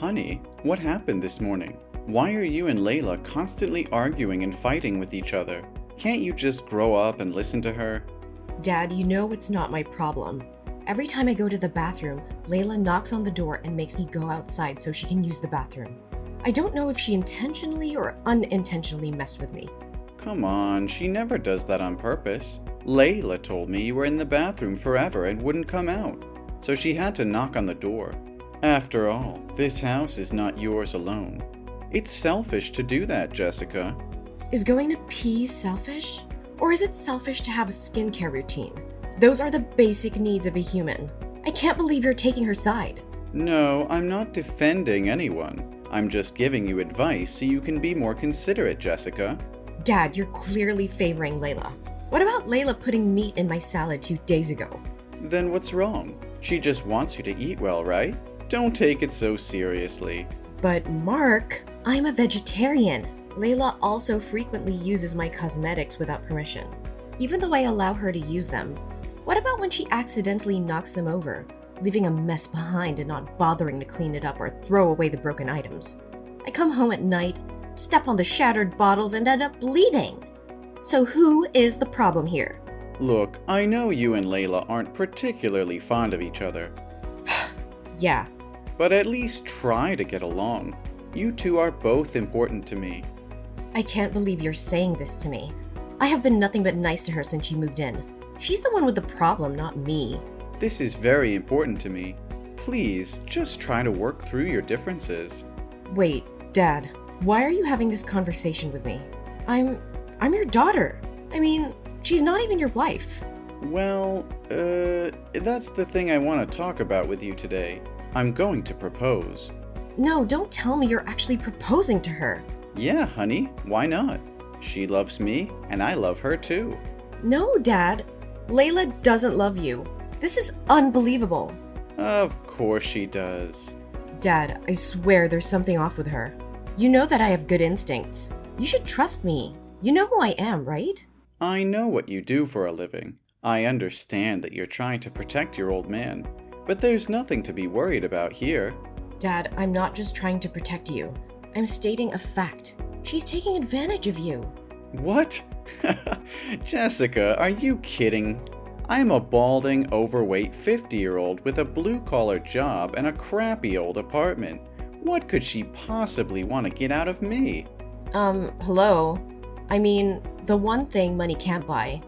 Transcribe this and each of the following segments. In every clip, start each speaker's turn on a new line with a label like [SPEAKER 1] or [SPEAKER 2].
[SPEAKER 1] Honey, what happened this morning? Why are you and Layla constantly arguing and fighting with each other? Can't you just grow up and listen to her?
[SPEAKER 2] Dad, you know it's not my problem. Every time I go to the bathroom, Layla knocks on the door and makes me go outside so she can use the bathroom. I don't know if she intentionally or unintentionally messed with me.
[SPEAKER 1] Come on, she never does that on purpose. Layla told me you were in the bathroom forever and wouldn't come out, so she had to knock on the door. After all, this house is not yours alone. It's selfish to do that, Jessica.
[SPEAKER 2] Is going to pee selfish? Or is it selfish to have a skincare routine? Those are the basic needs of a human. I can't believe you're taking her side.
[SPEAKER 1] No, I'm not defending anyone. I'm just giving you advice so you can be more considerate, Jessica.
[SPEAKER 2] Dad, you're clearly favoring Layla. What about Layla putting meat in my salad 2 days ago?
[SPEAKER 1] Then what's wrong? She just wants you to eat well, right? Don't take it so seriously.
[SPEAKER 2] But Mark, I'm a vegetarian. Layla also frequently uses my cosmetics without permission, even though I allow her to use them. What about when she accidentally knocks them over, leaving a mess behind and not bothering to clean it up or throw away the broken items? I come home at night, step on the shattered bottles, and end up bleeding. So who is the problem here?
[SPEAKER 1] Look, I know you and Layla aren't particularly fond of each other.
[SPEAKER 2] Yeah.
[SPEAKER 1] But at least try to get along. You two are both important to me.
[SPEAKER 2] I can't believe you're saying this to me. I have been nothing but nice to her since she moved in. She's the one with the problem, not me.
[SPEAKER 1] This is very important to me. Please, just try to work through your differences.
[SPEAKER 2] Wait, Dad, why are you having this conversation with me? I'm your daughter. I mean, she's not even your wife.
[SPEAKER 1] Well, that's the thing I want to talk about with you today. I'm going to propose.
[SPEAKER 2] No, don't tell me you're actually proposing to her.
[SPEAKER 1] Yeah, honey, why not? She loves me, and I love her too.
[SPEAKER 2] No, Dad. Layla doesn't love you. This is unbelievable.
[SPEAKER 1] Of course she does.
[SPEAKER 2] Dad, I swear there's something off with her. You know that I have good instincts. You should trust me. You know who I am, right?
[SPEAKER 1] I know what you do for a living. I understand that you're trying to protect your old man. But there's nothing to be worried about here.
[SPEAKER 2] Dad, I'm not just trying to protect you. I'm stating a fact. She's taking advantage of you.
[SPEAKER 1] What? Jessica, are you kidding? I'm a balding, overweight 50-year-old with a blue-collar job and a crappy old apartment. What could she possibly want to get out of me?
[SPEAKER 2] Hello? I mean, the one thing money can't buy.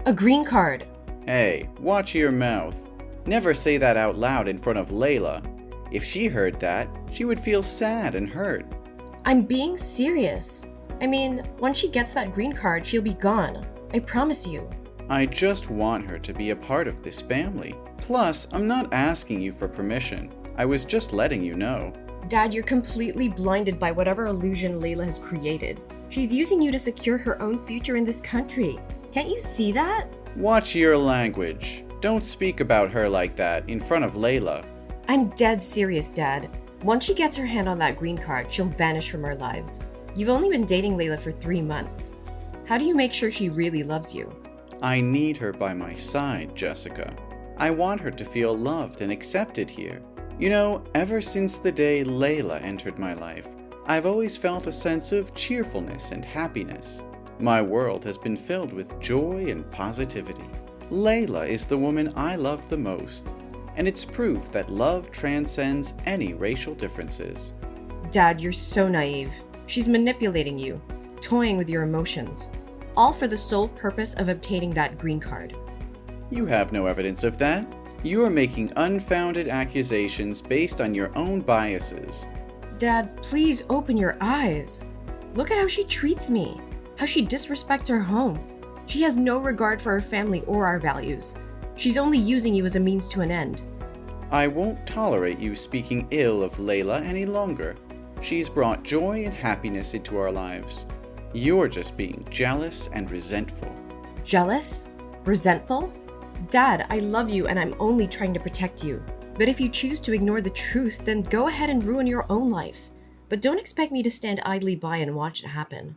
[SPEAKER 2] A green card.
[SPEAKER 1] Hey, watch your mouth. Never say that out loud in front of Layla. If she heard that, she would feel sad and hurt.
[SPEAKER 2] I'm being serious. I mean, once she gets that green card, she'll be gone. I promise you.
[SPEAKER 1] I just want her to be a part of this family. Plus, I'm not asking you for permission. I was just letting you know.
[SPEAKER 2] Dad, you're completely blinded by whatever illusion Layla has created. She's using you to secure her own future in this country. Can't you see that?
[SPEAKER 1] Watch your language. Don't speak about her like that in front of Layla.
[SPEAKER 2] I'm dead serious, Dad. Once she gets her hand on that green card, she'll vanish from our lives. You've only been dating Layla for 3 months. How do you make sure she really loves you?
[SPEAKER 1] I need her by my side, Jessica. I want her to feel loved and accepted here. You know, ever since the day Layla entered my life, I've always felt a sense of cheerfulness and happiness. My world has been filled with joy and positivity. Layla is the woman I love the most, and it's proof that love transcends any racial differences.
[SPEAKER 2] Dad, you're so naive. She's manipulating you, toying with your emotions, all for the sole purpose of obtaining that green card.
[SPEAKER 1] You have no evidence of that. You are making unfounded accusations based on your own biases.
[SPEAKER 2] Dad, please open your eyes. Look at how she treats me, how she disrespects her home. She has no regard for our family or our values. She's only using you as a means to an end.
[SPEAKER 1] I won't tolerate you speaking ill of Layla any longer. She's brought joy and happiness into our lives. You're just being jealous and resentful.
[SPEAKER 2] Jealous? Resentful? Dad, I love you and I'm only trying to protect you. But if you choose to ignore the truth, then go ahead and ruin your own life. But don't expect me to stand idly by and watch it happen.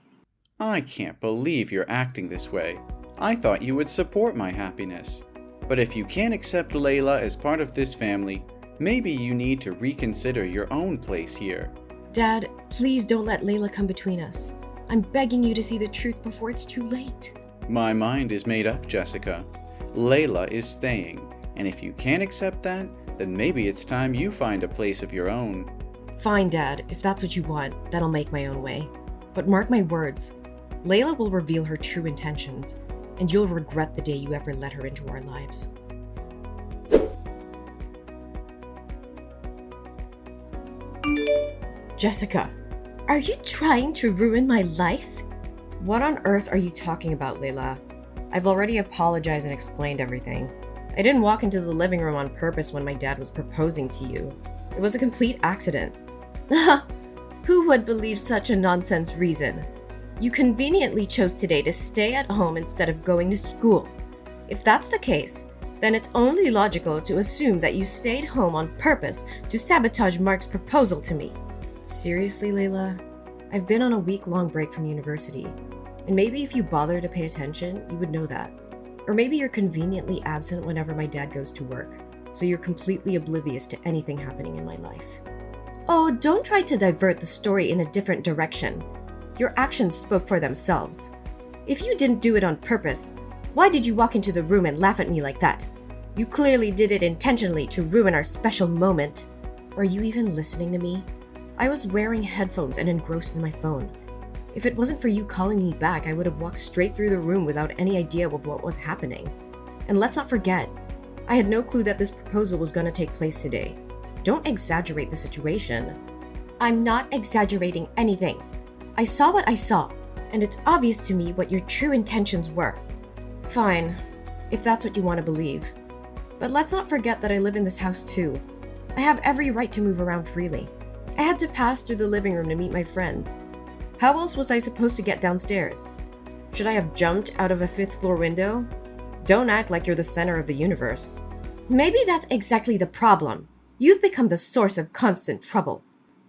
[SPEAKER 1] I can't believe you're acting this way. I thought you would support my happiness. But if you can't accept Layla as part of this family, Maybe you need to reconsider your own place here.
[SPEAKER 2] Dad, please don't let Layla come between us. I'm begging you to see the truth before it's too late.
[SPEAKER 1] My mind is made up, Jessica. Layla is staying, and if you can't accept that, then maybe it's time you find a place of your own.
[SPEAKER 2] Fine, Dad, if that's what you want, then I'll make my own way. But mark my words, Layla will reveal her true intentions, and you'll regret the day you ever let her into our lives. Jessica, are you trying to ruin my life? What on earth are you talking about, Layla? I've already apologized and explained everything. I didn't walk into the living room on purpose when my dad was proposing to you. It was a complete accident. Who would believe such a nonsense reason? You conveniently chose today to stay at home instead of going to school. If that's the case, then it's only logical to assume that you stayed home on purpose to sabotage Mark's proposal to me. Seriously, Layla? I've been on a week-long break from university, and maybe if you bother to pay attention, you would know that. Or maybe you're conveniently absent whenever my dad goes to work, so you're completely oblivious to anything happening in my life. Oh, don't try to divert the story in a different direction. Your actions spoke for themselves. If you didn't do it on purpose, why did you walk into the room and laugh at me like that? You clearly did it intentionally to ruin our special moment. Are you even listening to me? I was wearing headphones and engrossed in my phone. If it wasn't for you calling me back, I would have walked straight through the room without any idea of what was happening. And let's not forget, I had no clue that this proposal was going to take place today. Don't exaggerate the situation. I'm not exaggerating anything. I saw what I saw, and it's obvious to me what your true intentions were. Fine, if that's what you want to believe. But let's not forget that I live in this house too. I have every right to move around freely. I had to pass through the living room to meet my friends. How else was I supposed to get downstairs? Should I have jumped out of a 5th floor window? Don't act like you're the center of the universe. Maybe that's exactly the problem. You've become the source of constant trouble.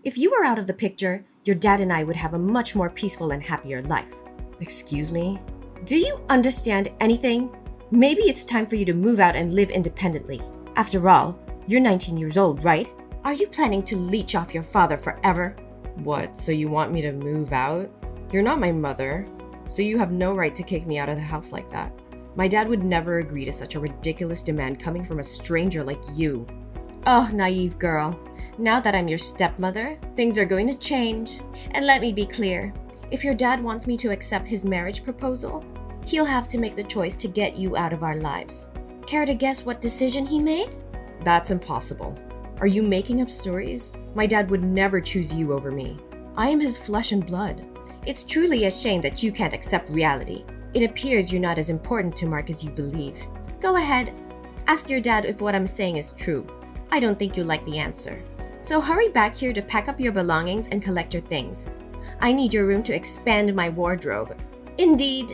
[SPEAKER 2] If you were out of the picture, your dad and I would have a much more peaceful and happier life. Excuse me? Do you understand anything? Maybe it's time for you to move out and live independently. After all, you're 19 years old, right? Are you planning to leech off your father forever? What, so you want me to move out? You're not my mother, so you have no right to kick me out of the house like that. My dad would never agree to such a ridiculous demand coming from a stranger like you. Oh, naive girl. Now that I'm your stepmother, things are going to change. And let me be clear, if your dad wants me to accept his marriage proposal, he'll have to make the choice to get you out of our lives. Care to guess what decision he made? That's impossible. Are you making up stories? My dad would never choose you over me. I am his flesh and blood. It's truly a shame that you can't accept reality. It appears you're not as important to Mark as you believe. Go ahead, ask your dad if what I'm saying is true. I don't think you'll like the answer. So hurry back here to pack up your belongings and collect your things. I need your room to expand my wardrobe. Indeed.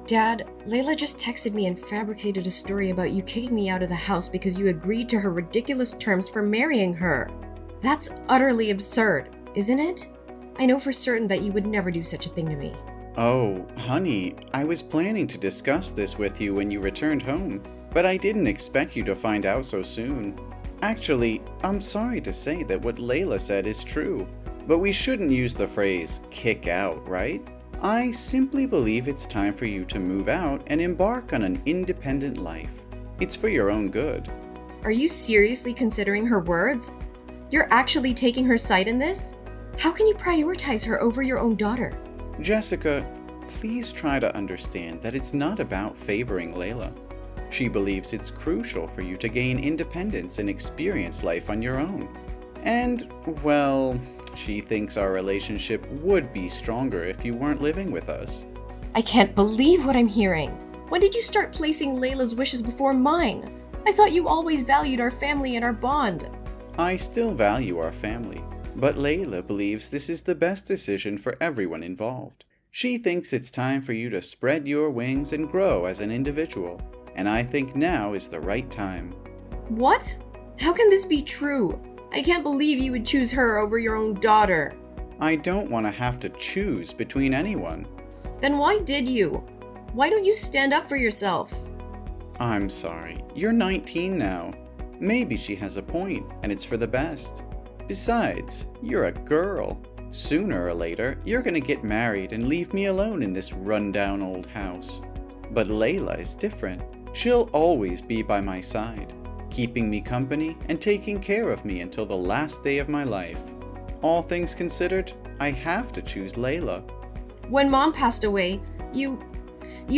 [SPEAKER 2] Dad, Layla just texted me and fabricated a story about you kicking me out of the house because you agreed to her ridiculous terms for marrying her. That's utterly absurd, isn't it? I know for certain that you would never do such a thing to me.
[SPEAKER 1] Oh, honey, I was planning to discuss this with you when you returned home, but I didn't expect you to find out so soon. Actually, I'm sorry to say that what Layla said is true, but we shouldn't use the phrase kick out, right? I simply believe it's time for you to move out and embark on an independent life. It's for your own good.
[SPEAKER 2] Are you seriously considering her words? You're actually taking her side in this? How can you prioritize her over your own daughter?
[SPEAKER 1] Jessica, please try to understand that it's not about favoring Layla. She believes it's crucial for you to gain independence and experience life on your own. And, well, she thinks our relationship would be stronger if you weren't living with us.
[SPEAKER 2] I can't believe what I'm hearing. When did you start placing Layla's wishes before mine? I thought you always valued our family and our bond.
[SPEAKER 1] I still value our family, but Layla believes this is the best decision for everyone involved. She thinks it's time for you to spread your wings and grow as an individual, and I think now is the right time.
[SPEAKER 2] What? How can this be true? I can't believe you would choose her over your own daughter.
[SPEAKER 1] I don't want to have to choose between anyone.
[SPEAKER 2] Then why did you? Why don't you stand up for yourself?
[SPEAKER 1] I'm sorry, you're 19 now. Maybe she has a point, and it's for the best. Besides, you're a girl. Sooner or later, you're gonna get married and leave me alone in this rundown old house. But Layla is different. She'll always be by my side, keeping me company and taking care of me until the last day of my life. All things considered, I have to choose Layla.
[SPEAKER 2] When Mom passed away, you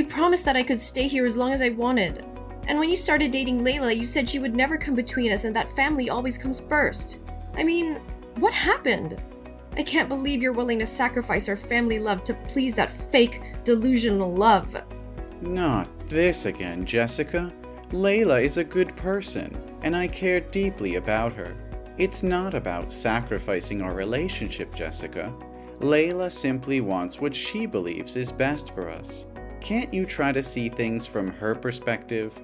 [SPEAKER 2] promised that I could stay here as long as I wanted. And when you started dating Layla, you said she would never come between us and that family always comes first. I mean, what happened? I can't believe you're willing to sacrifice our family love to please that fake, delusional love.
[SPEAKER 1] Not this again, Jessica. Layla is a good person, and I care deeply about her. It's not about sacrificing our relationship, Jessica. Layla simply wants what she believes is best for us. Can't you try to see things from her perspective?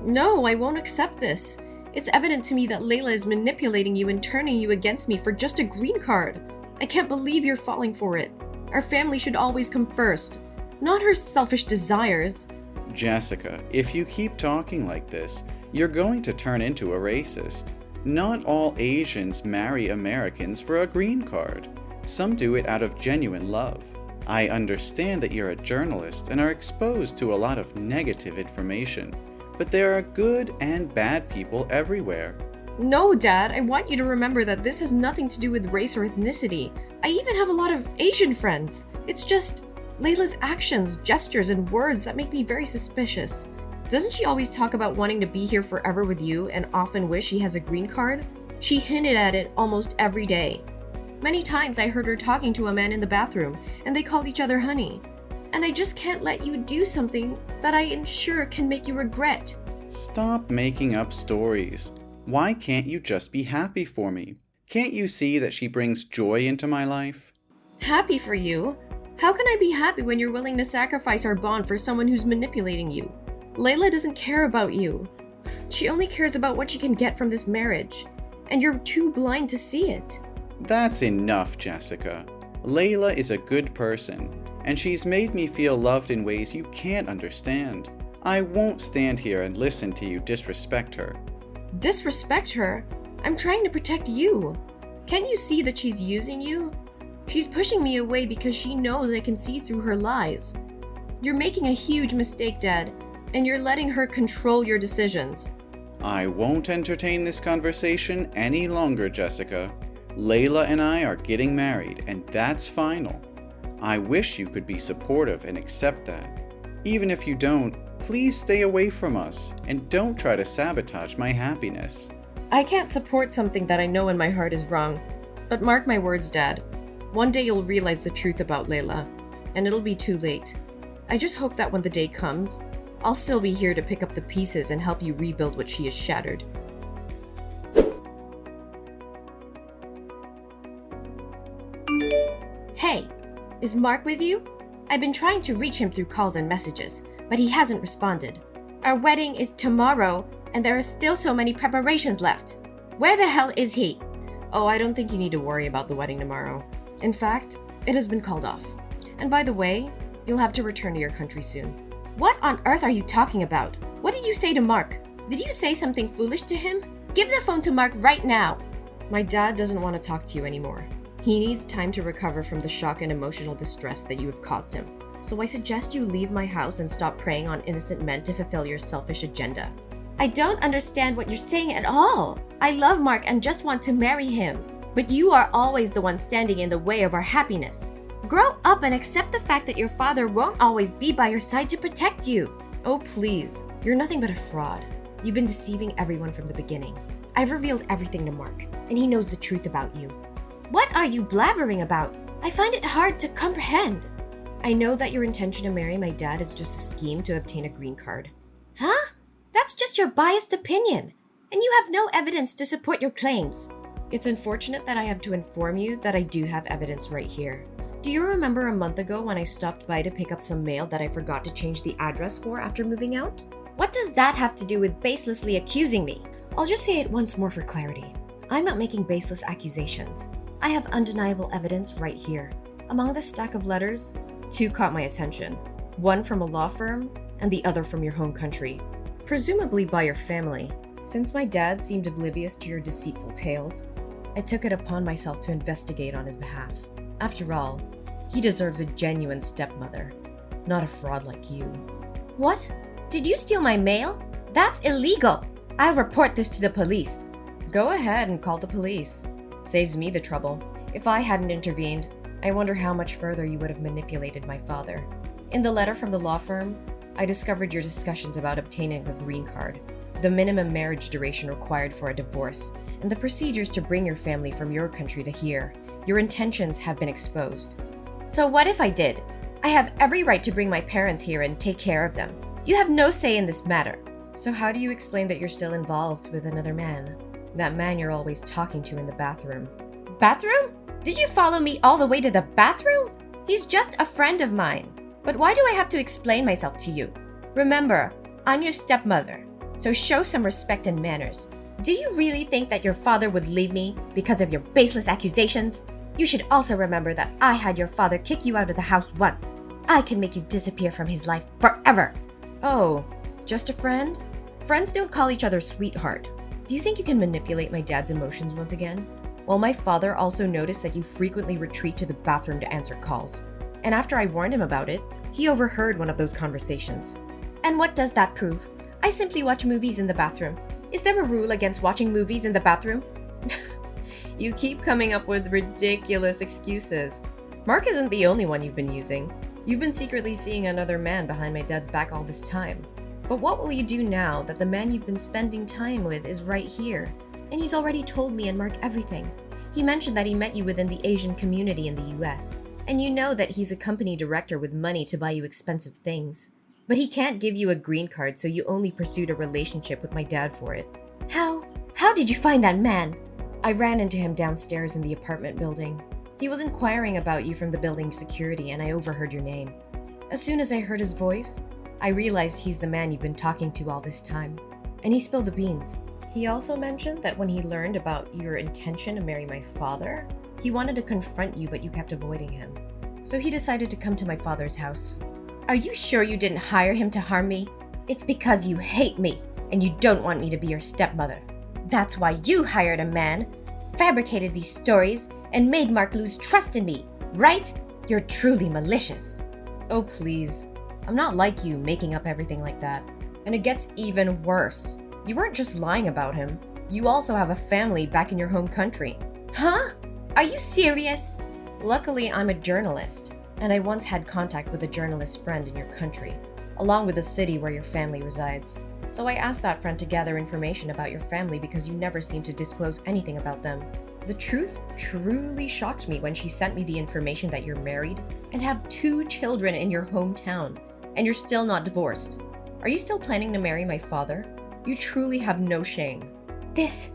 [SPEAKER 2] No, I won't accept this. It's evident to me that Layla is manipulating you and turning you against me for just a green card. I can't believe you're falling for it. Our family should always come first, not her selfish desires.
[SPEAKER 1] Jessica, if you keep talking like this, you're going to turn into a racist. Not all Asians marry Americans for a green card. Some do it out of genuine love. I understand that you're a journalist and are exposed to a lot of negative information, but there are good and bad people everywhere.
[SPEAKER 2] No, Dad, I want you to remember that this has nothing to do with race or ethnicity. I even have a lot of Asian friends. It's just Layla's actions, gestures, and words that make me very suspicious. Doesn't she always talk about wanting to be here forever with you and often wish she has a green card? She hinted at it almost every day. Many times I heard her talking to a man in the bathroom, and they called each other honey. And I just can't let you do something that I am sure can make you regret.
[SPEAKER 1] Stop making up stories. Why can't you just be happy for me? Can't you see that she brings joy into my life?
[SPEAKER 2] Happy for you? How can I be happy when you're willing to sacrifice our bond for someone who's manipulating you? Layla doesn't care about you. She only cares about what she can get from this marriage. And you're too blind to see it.
[SPEAKER 1] That's enough, Jessica. Layla is a good person, and she's made me feel loved in ways you can't understand. I won't stand here and listen to you disrespect her.
[SPEAKER 2] Disrespect her? I'm trying to protect you. Can't you see that she's using you? She's pushing me away because she knows I can see through her lies. You're making a huge mistake, Dad, and you're letting her control your decisions.
[SPEAKER 1] I won't entertain this conversation any longer, Jessica. Layla and I are getting married, and that's final. I wish you could be supportive and accept that. Even if you don't, please stay away from us and don't try to sabotage my happiness.
[SPEAKER 2] I can't support something that I know in my heart is wrong. But mark my words, Dad. One day you'll realize the truth about Layla, and it'll be too late. I just hope that when the day comes, I'll still be here to pick up the pieces and help you rebuild what she has shattered. Hey, is Mark with you? I've been trying to reach him through calls and messages, but he hasn't responded. Our wedding is tomorrow, and there are still so many preparations left. Where the hell is he? Oh, I don't think you need to worry about the wedding tomorrow. In fact, it has been called off. And by the way, you'll have to return to your country soon. What on earth are you talking about? What did you say to Mark? Did you say something foolish to him? Give the phone to Mark right now. My dad doesn't want to talk to you anymore. He needs time to recover from the shock and emotional distress that you have caused him. So I suggest you leave my house and stop preying on innocent men to fulfill your selfish agenda. I don't understand what you're saying at all. I love Mark and just want to marry him. But you are always the one standing in the way of our happiness. Grow up and accept the fact that your father won't always be by your side to protect you. Oh, please. You're nothing but a fraud. You've been deceiving everyone from the beginning. I've revealed everything to Mark, and he knows the truth about you. What are you blabbering about? I find it hard to comprehend. I know that your intention to marry my dad is just a scheme to obtain a green card. Huh? That's just your biased opinion, and you have no evidence to support your claims. It's unfortunate that I have to inform you that I do have evidence right here. Do you remember a month ago when I stopped by to pick up some mail that I forgot to change the address for after moving out? What does that have to do with baselessly accusing me? I'll just say it once more for clarity. I'm not making baseless accusations. I have undeniable evidence right here. Among the stack of letters, 2 caught my attention. one from a law firm and the other from your home country, presumably by your family. Since my dad seemed oblivious to your deceitful tales, I took it upon myself to investigate on his behalf. After all, he deserves a genuine stepmother, not a fraud like you.
[SPEAKER 3] What? Did you steal my mail? That's illegal. I'll report this to the police.
[SPEAKER 2] Go ahead and call the police. Saves me the trouble. If I hadn't intervened, I wonder how much further you would have manipulated my father. In the letter from the law firm, I discovered your discussions about obtaining a green card, the minimum marriage duration required for a divorce, and the procedures to bring your family from your country to here. Your intentions have been exposed.
[SPEAKER 3] So what if I did? I have every right to bring my parents here and take care of them. You have no say in this matter.
[SPEAKER 2] So how do you explain that you're still involved with another man? That man you're always talking to in the bathroom.
[SPEAKER 3] Bathroom? Did you follow me all the way to the bathroom? He's just a friend of mine. But why do I have to explain myself to you? Remember, I'm your stepmother, so show some respect and manners. Do you really think that your father would leave me because of your baseless accusations? You should also remember that I had your father kick you out of the house once. I can make you disappear from his life forever.
[SPEAKER 2] Oh, just a friend? Friends don't call each other sweetheart. Do you think you can manipulate my dad's emotions once again? Well, my father also noticed that you frequently retreat to the bathroom to answer calls. And after I warned him about it, he overheard one of those conversations.
[SPEAKER 3] And what does that prove? I simply watch movies in the bathroom. Is there a rule against watching movies in the bathroom?
[SPEAKER 2] You keep coming up with ridiculous excuses. Mark isn't the only one you've been using. You've been secretly seeing another man behind my dad's back all this time. But what will you do now that the man you've been spending time with is right here? And he's already told me and Mark everything. He mentioned that he met you within the Asian community in the US. And you know that he's a company director with money to buy you expensive things. But he can't give you a green card, so you only pursued a relationship with my dad for it.
[SPEAKER 3] How did you find that man?
[SPEAKER 2] I ran into him downstairs in the apartment building. He was inquiring about you from the building security, and I overheard your name. As soon as I heard his voice, I realized he's the man you've been talking to all this time. And he spilled the beans. He also mentioned that when he learned about your intention to marry my father, he wanted to confront you, but you kept avoiding him. So he decided to come to my father's house.
[SPEAKER 3] Are you sure you didn't hire him to harm me? It's because you hate me and you don't want me to be your stepmother. That's why you hired a man, fabricated these stories, and made Mark lose trust in me, right? You're truly malicious.
[SPEAKER 2] Oh, please. I'm not like you, making up everything like that. And it gets even worse. You weren't just lying about him. You also have a family back in your home country.
[SPEAKER 3] Huh? Are you serious?
[SPEAKER 2] Luckily, I'm a journalist, and I once had contact with a journalist friend in your country, along with the city where your family resides. So I asked that friend to gather information about your family because you never seem to disclose anything about them. The truth truly shocked me when she sent me the information that you're married and have 2 children in your hometown, and you're still not divorced. Are you still planning to marry my father? You truly have no shame.
[SPEAKER 3] This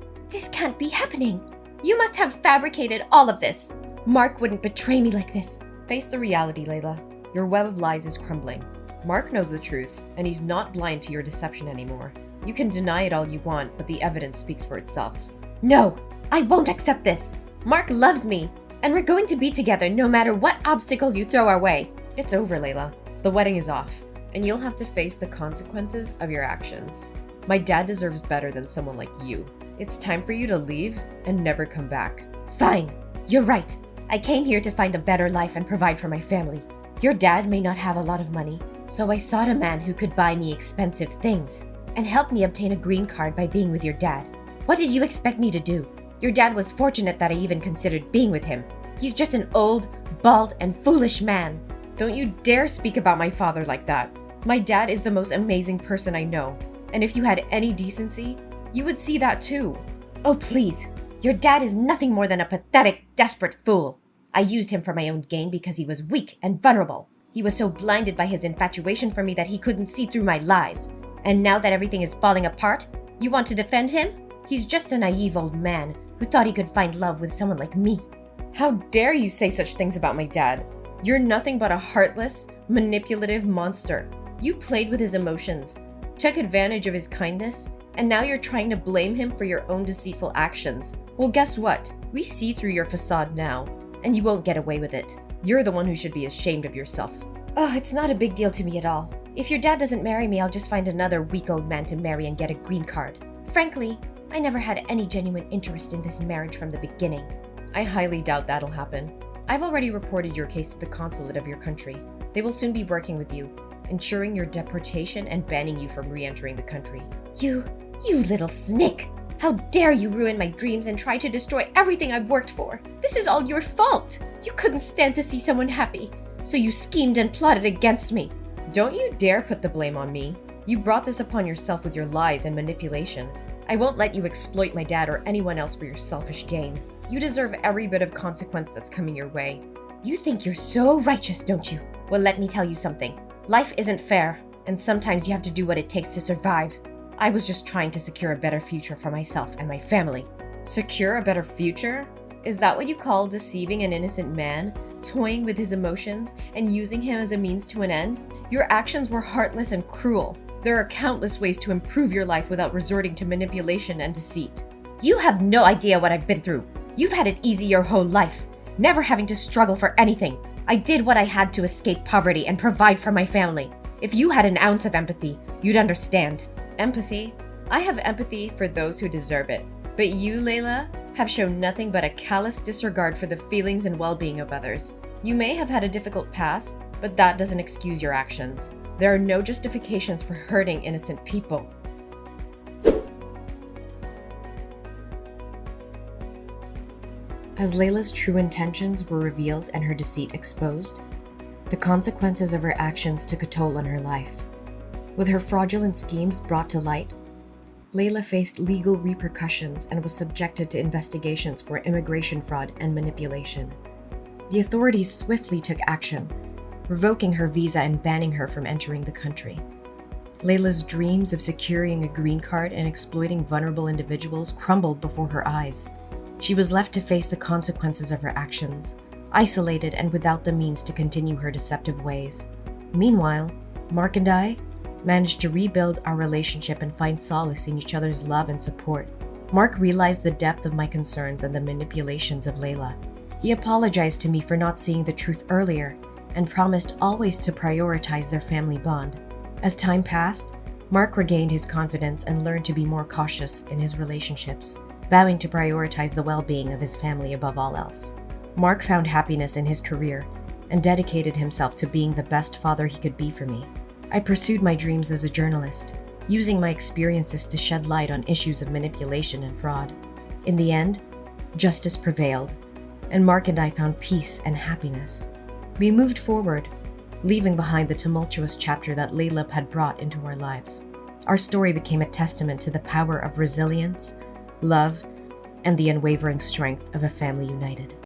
[SPEAKER 3] can't be happening. You must have fabricated all of this. Mark wouldn't betray me like this.
[SPEAKER 2] Face the reality, Layla. Your web of lies is crumbling. Mark knows the truth, and he's not blind to your deception anymore. You can deny it all you want, but the evidence speaks for itself.
[SPEAKER 3] No, I won't accept this. Mark loves me, and we're going to be together no matter what obstacles you throw our way.
[SPEAKER 2] It's over, Layla. The wedding is off, and you'll have to face the consequences of your actions. My dad deserves better than someone like you. It's time for you to leave and never come back.
[SPEAKER 3] Fine, you're right. I came here to find a better life and provide for my family. Your dad may not have a lot of money, so I sought a man who could buy me expensive things and help me obtain a green card by being with your dad. What did you expect me to do? Your dad was fortunate that I even considered being with him. He's just an old, bald, and foolish man.
[SPEAKER 2] Don't you dare speak about my father like that. My dad is the most amazing person I know, and if you had any decency, you would see that too.
[SPEAKER 3] Oh, please. Your dad is nothing more than a pathetic, desperate fool. I used him for my own gain because he was weak and vulnerable. He was so blinded by his infatuation for me that he couldn't see through my lies. And now that everything is falling apart, you want to defend him? He's just a naive old man who thought he could find love with someone like me.
[SPEAKER 2] How dare you say such things about my dad? You're nothing but a heartless, manipulative monster. You played with his emotions, took advantage of his kindness, and now you're trying to blame him for your own deceitful actions. Well, guess what? We see through your facade now, and you won't get away with it. You're the one who should be ashamed of yourself.
[SPEAKER 3] Oh, it's not a big deal to me at all. If your dad doesn't marry me, I'll just find another weak old man to marry and get a green card. Frankly, I never had any genuine interest in this marriage from the beginning.
[SPEAKER 2] I highly doubt that'll happen. I've already reported your case to the consulate of your country. They will soon be working with you, ensuring your deportation and banning you from re-entering the country.
[SPEAKER 3] You little snake! How dare you ruin my dreams and try to destroy everything I've worked for? This is all your fault! You couldn't stand to see someone happy, so you schemed and plotted against me.
[SPEAKER 2] Don't you dare put the blame on me. You brought this upon yourself with your lies and manipulation. I won't let you exploit my dad or anyone else for your selfish gain. You deserve every bit of consequence that's coming your way.
[SPEAKER 3] You think you're so righteous, don't you? Well, let me tell you something. Life isn't fair, and sometimes you have to do what it takes to survive. I was just trying to secure a better future for myself and my family.
[SPEAKER 2] Secure a better future? Is that what you call deceiving an innocent man, toying with his emotions, and using him as a means to an end? Your actions were heartless and cruel. There are countless ways to improve your life without resorting to manipulation and deceit.
[SPEAKER 3] You have no idea what I've been through. You've had it easy your whole life, never having to struggle for anything. I did what I had to escape poverty and provide for my family. If you had an ounce of empathy, you'd understand.
[SPEAKER 2] Empathy? I have empathy for those who deserve it. But you, Layla, have shown nothing but a callous disregard for the feelings and well-being of others. You may have had a difficult past, but that doesn't excuse your actions. There are no justifications for hurting innocent people.
[SPEAKER 4] As Layla's true intentions were revealed and her deceit exposed, the consequences of her actions took a toll on her life. With her fraudulent schemes brought to light, Layla faced legal repercussions and was subjected to investigations for immigration fraud and manipulation. The authorities swiftly took action, revoking her visa and banning her from entering the country. Layla's dreams of securing a green card and exploiting vulnerable individuals crumbled before her eyes. She was left to face the consequences of her actions, isolated and without the means to continue her deceptive ways. Meanwhile, Mark and I managed to rebuild our relationship and find solace in each other's love and support. Mark realized the depth of my concerns and the manipulations of Layla. He apologized to me for not seeing the truth earlier and promised always to prioritize their family bond. As time passed, Mark regained his confidence and learned to be more cautious in his relationships, vowing to prioritize the well-being of his family above all else. Mark found happiness in his career and dedicated himself to being the best father he could be for me. I pursued my dreams as a journalist, using my experiences to shed light on issues of manipulation and fraud. In the end, justice prevailed, and Mark and I found peace and happiness. We moved forward, leaving behind the tumultuous chapter that Layla had brought into our lives. Our story became a testament to the power of resilience, love, and the unwavering strength of a family united.